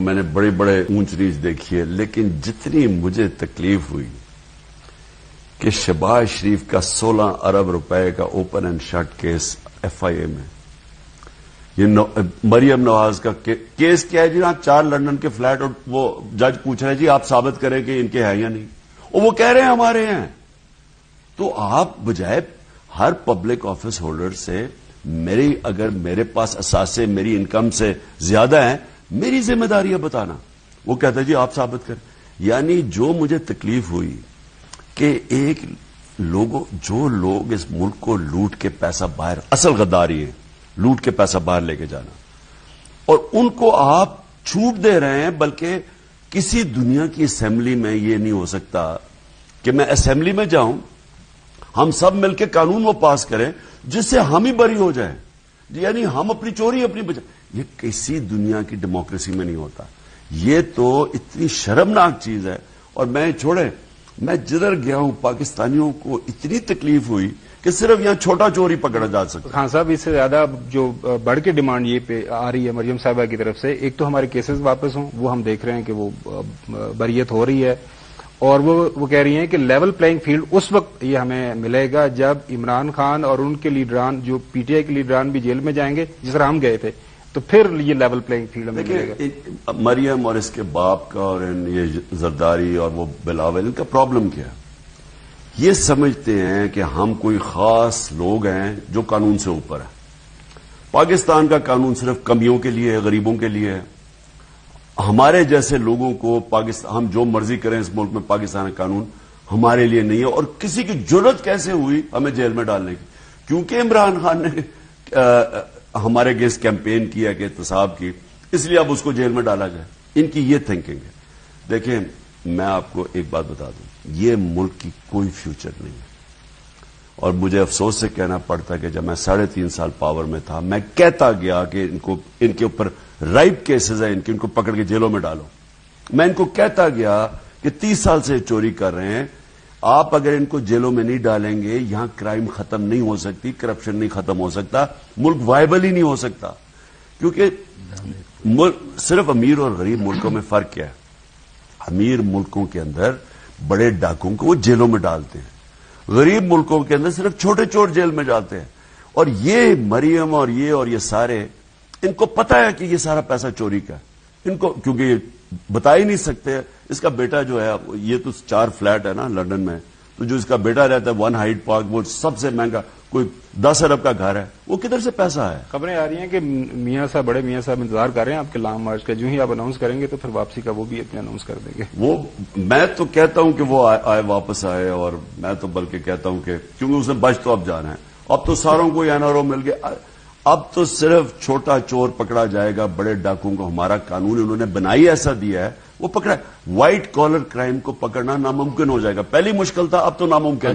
میں نے بڑے بڑے اونچ نیچ دیکھی ہے، لیکن جتنی مجھے تکلیف ہوئی کہ شہباز شریف کا 16 ارب روپے کا open end shut case F I A میں، یہ مریم نواز کا کیس کیا ہے جی؟ 4 لندن کے فلیٹ، اور وہ جج پوچھ رہے ہیں جی آپ ثابت کریں کہ ان کے ہیں یا نہیں، اور وہ کہہ رہے ہیں ہمارے ہیں۔ تو آپ بجائے ہر پبلک آفس ہولڈر سے اگر میرے پاس اثاثے میری انکم سے زیادہ ہیں، میری ذمہ داری ہے بتانا۔ وہ کہتا ہے جی آپ ثابت کریں۔ یعنی جو مجھے تکلیف ہوئی کہ جو لوگ اس ملک کو لوٹ کے پیسہ باہر، اصل غداری ہے لوٹ کے پیسہ باہر لے کے جانا، اور ان کو آپ چھوٹ دے رہے ہیں۔ بلکہ کسی دنیا کی اسمبلی میں یہ نہیں ہو سکتا کہ میں اسمبلی میں جاؤں، ہم سب مل کے قانون وہ پاس کریں جس سے ہم ہی بری ہو جائیں، یعنی ہم اپنی چوری اپنی بچائیں۔ یہ کسی دنیا کی ڈیموکریسی میں نہیں ہوتا۔ یہ تو اتنی شرمناک چیز ہے۔ اور میں چھوڑیں، میں جدھر گیا ہوں پاکستانیوں کو اتنی تکلیف ہوئی کہ صرف یہاں چھوٹا چور ہی پکڑا جا سکتا۔ خان صاحب، اس سے زیادہ جو بڑھ کے ڈیمانڈ یہ پہ آ رہی ہے مریم صاحبہ کی طرف سے، ایک تو ہمارے کیسز واپس ہوں، وہ ہم دیکھ رہے ہیں کہ وہ بریت ہو رہی ہے، اور وہ کہہ رہی ہیں کہ لیول پلئنگ فیلڈ اس وقت یہ ہمیں ملے گا جب عمران خان اور ان کے لیڈران، جو پی ٹی آئی کے لیڈران بھی جیل میں جائیں گے جس طرح ہم گئے تھے، تو پھر یہ لیول پلئنگ فیلڈ ہمیں ملے گا۔ مریم اور اس کے باپ کا اور یہ زرداری اور وہ بلاول، ان کا پرابلم کیا ہے؟ یہ سمجھتے ہیں کہ ہم کوئی خاص لوگ ہیں جو قانون سے اوپر ہے۔ پاکستان کا قانون صرف کمیوں کے لیے ہے، غریبوں کے لیے ہے۔ ہمارے جیسے لوگوں کو ہم جو مرضی کریں اس ملک میں، پاکستان کا قانون ہمارے لیے نہیں ہے۔ اور کسی کی جرت کیسے ہوئی ہمیں جیل میں ڈالنے کی؟ کیونکہ عمران خان نے ہمارے اگینسٹ کیمپین کیا کہ احتساب کی، اس لیے اب اس کو جیل میں ڈالا جائے۔ ان کی یہ تھنکنگ ہے۔ دیکھیں، میں آپ کو ایک بات بتا دوں، یہ ملک کی کوئی فیوچر نہیں ہے۔ اور مجھے افسوس سے کہنا پڑتا کہ جب میں 3.5 سال پاور میں تھا، میں کہتا گیا کہ ان کے اوپر رائپ کیسز ہیں، ان کو پکڑ کے جیلوں میں ڈالو۔ میں ان کو کہتا گیا کہ 30 سال سے چوری کر رہے ہیں، آپ اگر ان کو جیلوں میں نہیں ڈالیں گے، یہاں کرائم ختم نہیں ہو سکتی، کرپشن نہیں ختم ہو سکتا، ملک وائبل ہی نہیں ہو سکتا۔ کیونکہ صرف امیر اور غریب ملکوں میں فرق کیا ہے؟ امیر ملکوں کے اندر بڑے ڈاکوں کو وہ جیلوں میں ڈالتے ہیں، غریب ملکوں کے اندر صرف چھوٹے چور جیل میں ڈالتے ہیں۔ اور یہ مریم اور یہ سارے، ان کو پتا ہے کہ یہ سارا پیسہ چوری کا ہے، ان کو کیونکہ یہ بتا ہی نہیں سکتے۔ اس کا بیٹا جو ہے، یہ تو 4 فلیٹ ہے نا لندن میں، تو جو اس کا بیٹا رہتا ہے 1 ہائیڈ پارک، وہ سب سے مہنگا، کوئی 10 ارب کا گھر ہے، وہ کدھر سے پیسہ ہے؟ خبریں آ رہی ہیں کہ بڑے میاں صاحب انتظار کر رہے ہیں آپ کے لانگ مارچ کا، جو ہی آپ اناؤنس کریں گے تو پھر واپسی کا وہ بھی اتنے اناؤنس کر دیں گے۔ وہ میں تو کہتا ہوں کہ وہ واپس آئے، اور میں تو بلکہ کہتا ہوں کہ کیونکہ اسے بچ تو اب جانا ہے، اب تو ساروں کو این آر او مل گیا، اب تو صرف چھوٹا چور پکڑا جائے گا، بڑے ڈاکوں کو ہمارا قانون انہوں نے بنائی ایسا دیا ہے وہ پکڑا۔ وائٹ کالر کرائم کو پکڑنا ناممکن ہو جائے گا، پہلی مشکل تھا، اب تو ناممکن ہے۔